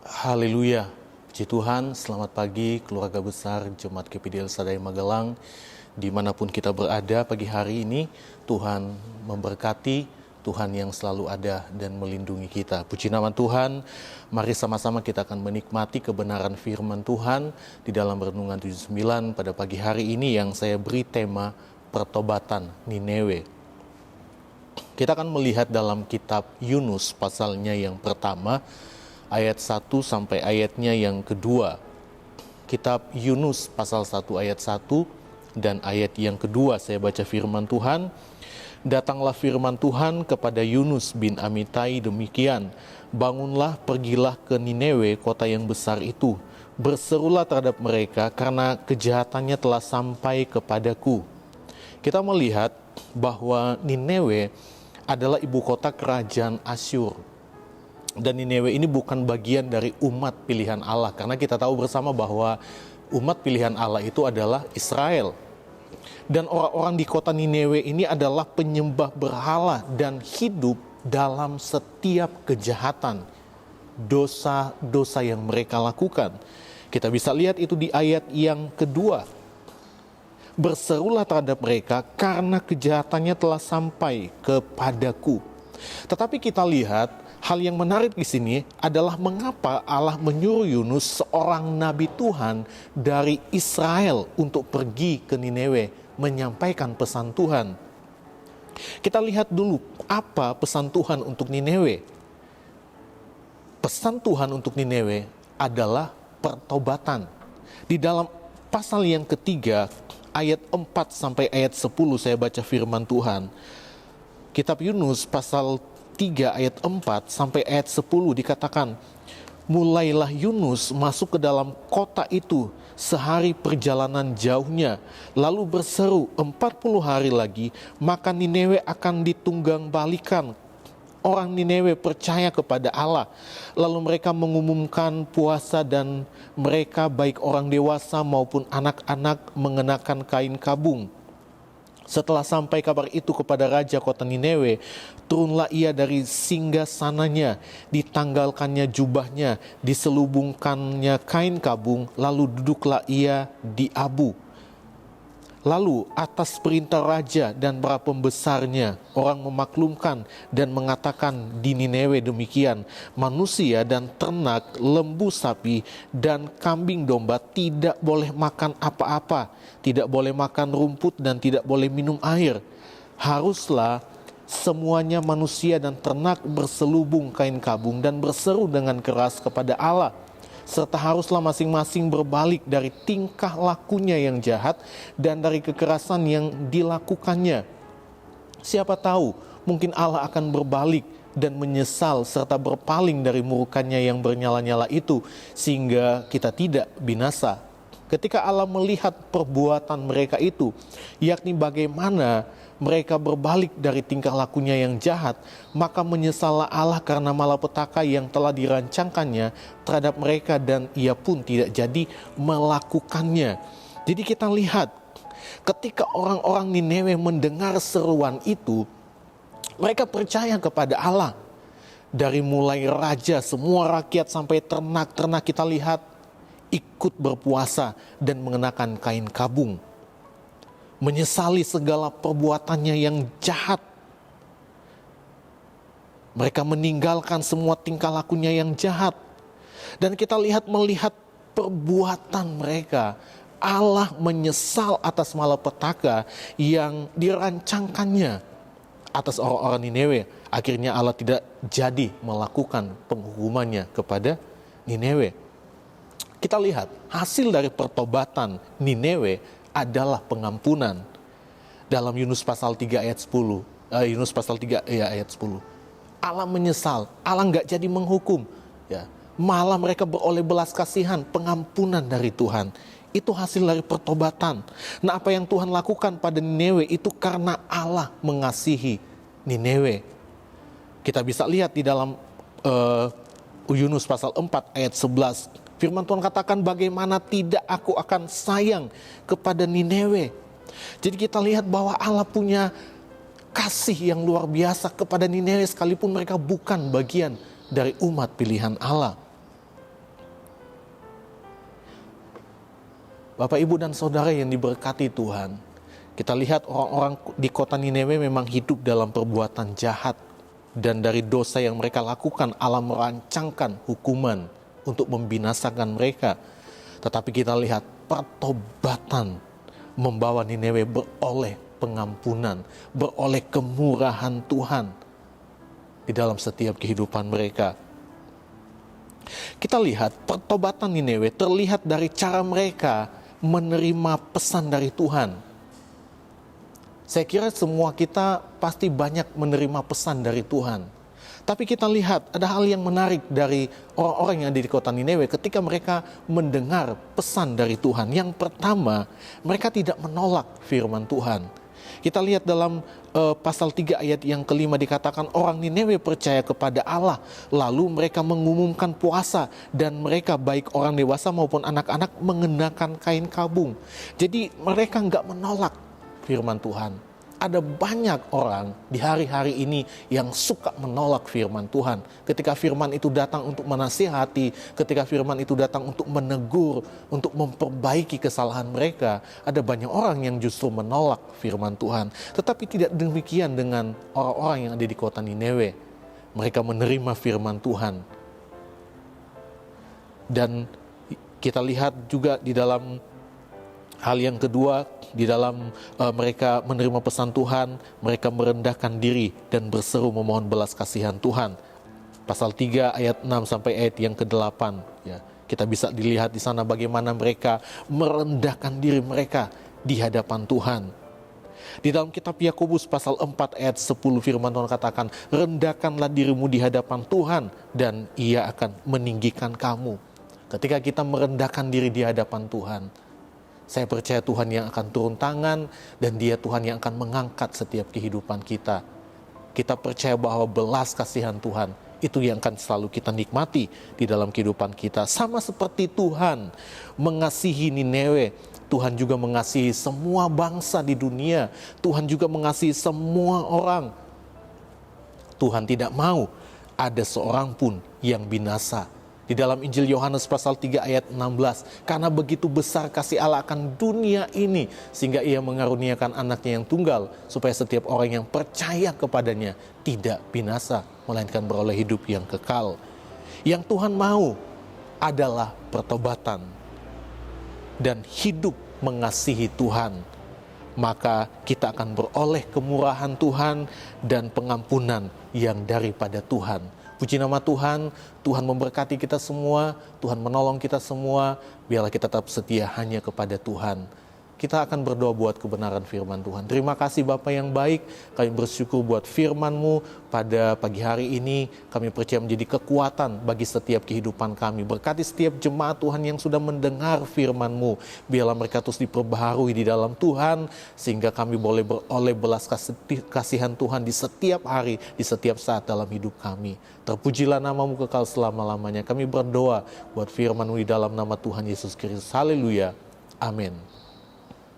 Haleluya, puji Tuhan, selamat pagi keluarga besar Jemaat GPDL Sadai Magelang. Dimanapun kita berada pagi hari ini, Tuhan memberkati, Tuhan yang selalu ada dan melindungi kita. Puji nama Tuhan, mari sama-sama kita akan menikmati kebenaran firman Tuhan di dalam Renungan 79 pada pagi hari ini yang saya beri tema Pertobatan Nineve. Kita akan melihat dalam kitab Yunus pasalnya yang pertama, ayat 1 sampai ayatnya yang kedua. Kitab Yunus pasal 1 ayat 1 dan ayat yang kedua saya baca firman Tuhan. Datanglah firman Tuhan kepada Yunus bin Amitai demikian, bangunlah, pergilah ke Nineve, kota yang besar itu. Berserulah terhadap mereka karena kejahatannya telah sampai kepadaku. Kita melihat bahwa Nineve adalah ibu kota kerajaan Asyur. Dan Nineve ini bukan bagian dari umat pilihan Allah, karena kita tahu bersama bahwa umat pilihan Allah itu adalah Israel. Dan orang-orang di kota Nineve ini adalah penyembah berhala dan hidup dalam setiap kejahatan, dosa-dosa yang mereka lakukan. Kita bisa lihat itu di ayat yang kedua. Berserulah terhadap mereka karena kejahatannya telah sampai kepadaku. Tetapi kita lihat hal yang menarik di sini adalah mengapa Allah menyuruh Yunus, seorang nabi Tuhan dari Israel, untuk pergi ke Nineve menyampaikan pesan Tuhan. Kita lihat dulu apa pesan Tuhan untuk Nineve. Pesan Tuhan untuk Nineve adalah pertobatan. Di dalam pasal yang ketiga ayat 4 sampai ayat 10 saya baca firman Tuhan. Kitab Yunus pasal 3 ayat 4 sampai ayat 10 dikatakan, mulailah Yunus masuk ke dalam kota itu sehari perjalanan jauhnya, lalu berseru 40 hari lagi, maka Nineve akan ditunggang balikan. Orang Nineve percaya kepada Allah, lalu mereka mengumumkan puasa dan mereka baik orang dewasa maupun anak-anak mengenakan kain kabung. Setelah sampai kabar itu kepada raja kota Nineve, turunlah ia dari singgasananya, ditanggalkannya jubahnya, diselubungkannya kain kabung, lalu duduklah ia di abu. Lalu atas perintah raja dan para pembesarnya, orang memaklumkan dan mengatakan di Nineve demikian, manusia dan ternak, lembu sapi dan kambing domba tidak boleh makan apa-apa, tidak boleh makan rumput dan tidak boleh minum air. Haruslah semuanya manusia dan ternak berselubung kain kabung dan berseru dengan keras kepada Allah. Serta haruslah masing-masing berbalik dari tingkah lakunya yang jahat dan dari kekerasan yang dilakukannya. Siapa tahu mungkin Allah akan berbalik dan menyesal serta berpaling dari murkanya yang bernyala-nyala itu, sehingga kita tidak binasa. Ketika Allah melihat perbuatan mereka itu, yakni bagaimana mereka berbalik dari tingkah lakunya yang jahat, maka menyesallah Allah karena malapetaka yang telah dirancangkannya terhadap mereka dan ia pun tidak jadi melakukannya. Jadi kita lihat ketika orang-orang Nineve mendengar seruan itu, mereka percaya kepada Allah. Dari mulai raja, semua rakyat sampai ternak-ternak kita lihat ikut berpuasa dan mengenakan kain kabung. Menyesali segala perbuatannya yang jahat. Mereka meninggalkan semua tingkah lakunya yang jahat. Dan kita melihat perbuatan mereka. Allah menyesal atas malapetaka yang dirancangkannya atas orang-orang Nineve. Akhirnya Allah tidak jadi melakukan penghukumannya kepada Nineve. Kita lihat hasil dari pertobatan Nineve adalah pengampunan. Dalam Yunus pasal 3 ayat 10. Yunus pasal 3 ayat 10. Allah menyesal, Allah enggak jadi menghukum, ya. Malah mereka beroleh belas kasihan, pengampunan dari Tuhan. Itu hasil dari pertobatan. Nah, apa yang Tuhan lakukan pada Nineve itu karena Allah mengasihi Nineve. Kita bisa lihat di dalam Yunus pasal 4 ayat 11. Firman Tuhan katakan, bagaimana tidak aku akan sayang kepada Nineve. Jadi kita lihat bahwa Allah punya kasih yang luar biasa kepada Nineve sekalipun mereka bukan bagian dari umat pilihan Allah. Bapak, Ibu, dan Saudara yang diberkati Tuhan, kita lihat orang-orang di kota Niniwe memang hidup dalam perbuatan jahat. Dan dari dosa yang mereka lakukan, Allah merancangkan hukuman untuk membinasakan mereka. Tetapi kita lihat pertobatan membawa Niniwe beroleh pengampunan, beroleh kemurahan Tuhan di dalam setiap kehidupan mereka. Kita lihat pertobatan Niniwe terlihat dari cara mereka menerima pesan dari Tuhan. Saya kira semua kita pasti banyak menerima pesan dari Tuhan. Tapi kita lihat ada hal yang menarik dari orang-orang yang ada di kota Niniwe ketika mereka mendengar pesan dari Tuhan. Yang pertama, mereka tidak menolak firman Tuhan. Kita lihat dalam pasal 3 ayat yang kelima dikatakan orang Niniwe percaya kepada Allah. Lalu mereka mengumumkan puasa dan mereka baik orang dewasa maupun anak-anak mengenakan kain kabung. Jadi mereka enggak menolak firman Tuhan. Ada banyak orang di hari-hari ini yang suka menolak firman Tuhan. Ketika firman itu datang untuk menasihati, ketika firman itu datang untuk menegur, untuk memperbaiki kesalahan mereka, ada banyak orang yang justru menolak firman Tuhan. Tetapi tidak demikian dengan orang-orang yang ada di kota Niniwe. Mereka menerima firman Tuhan. Dan kita lihat juga di dalam hal yang kedua, di dalam mereka menerima pesan Tuhan, mereka merendahkan diri dan berseru memohon belas kasihan Tuhan. Pasal 3 ayat 6 sampai ayat yang ke-8. Ya, kita bisa dilihat di sana bagaimana mereka merendahkan diri mereka di hadapan Tuhan. Di dalam kitab Yakobus pasal 4 ayat 10 firman Tuhan katakan, rendahkanlah dirimu di hadapan Tuhan dan Ia akan meninggikan kamu. Ketika kita merendahkan diri di hadapan Tuhan, saya percaya Tuhan yang akan turun tangan dan Dia Tuhan yang akan mengangkat setiap kehidupan kita. Kita percaya bahwa belas kasihan Tuhan itu yang akan selalu kita nikmati di dalam kehidupan kita. Sama seperti Tuhan mengasihi Niniwe, Tuhan juga mengasihi semua bangsa di dunia. Tuhan juga mengasihi semua orang. Tuhan tidak mau ada seorang pun yang binasa. Di dalam Injil Yohanes pasal 3 ayat 16, karena begitu besar kasih Allah akan dunia ini, sehingga Ia mengaruniakan anaknya yang tunggal, supaya setiap orang yang percaya kepadanya tidak binasa, melainkan beroleh hidup yang kekal. Yang Tuhan mau adalah pertobatan dan hidup mengasihi Tuhan. Maka kita akan beroleh kemurahan Tuhan dan pengampunan yang daripada Tuhan. Puji nama Tuhan, Tuhan memberkati kita semua, Tuhan menolong kita semua, biarlah kita tetap setia hanya kepada Tuhan. Kita akan berdoa buat kebenaran firman Tuhan. Terima kasih Bapa yang baik, kami bersyukur buat firman-Mu pada pagi hari ini. Kami percaya menjadi kekuatan bagi setiap kehidupan kami. Berkati setiap jemaat Tuhan yang sudah mendengar firman-Mu. Biarlah mereka terus diperbaharui di dalam Tuhan, sehingga kami boleh beroleh belas kasihan Tuhan di setiap hari, di setiap saat dalam hidup kami. Terpujilah nama-Mu kekal selama-lamanya. Kami berdoa buat firman-Mu di dalam nama Tuhan Yesus Kristus. Haleluya. Amin.